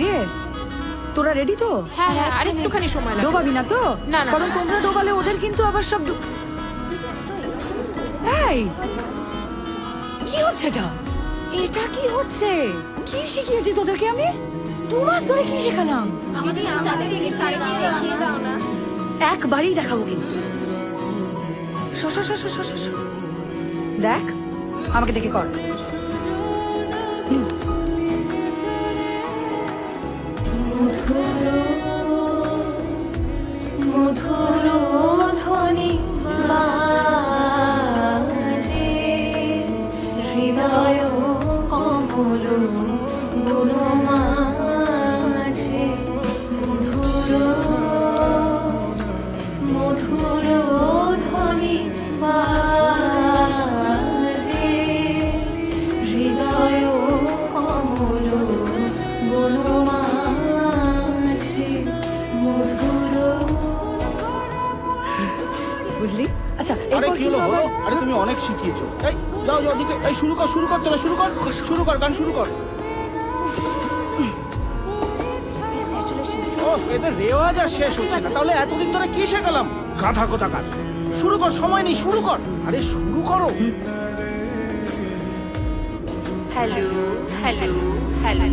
কিরে তোরা রেডি তো? হ্যাঁ হ্যাঁ আর একটুখানি সময় লাগবে। ডোবাবি না তো? না, না, কারণ না। তোমরা ডোবালে ওদের কিন্তু আবার সব এই কি হচ্ছে এটা? এটা কি হচ্ছে? কি শিখিয়েছি তোদেরকে আমি? 2 মাস ধরে কি শেখালাম? একবারই দেখাবো কিন্তু। দেখ আমাকে দেখে কর। মধুর ধ্বনি বাজে হৃদয় কমল গুরু মাঝে মধুর ধ্বনি বাজে হৃদয় কমল গুরু মাঝে মধুর। বুঝলি? আচ্ছা আরে এরপর কি কিন্তু হলো হলো? আবার- আরে তুমি অনেক শিখিয়েছো। এই যাও যাও দিকে। এই শুরু কর চলো শুরু কর গান শুরু কর। ও এদের রেওয়াজ আর শেষ হচ্ছে না। তাহলে এতদিন ধরে কি শেখালাম? গাধা কোথাকার। শুরু কর, সময় নেই, শুরু কর। আরে শুরু করো। Hello hello hello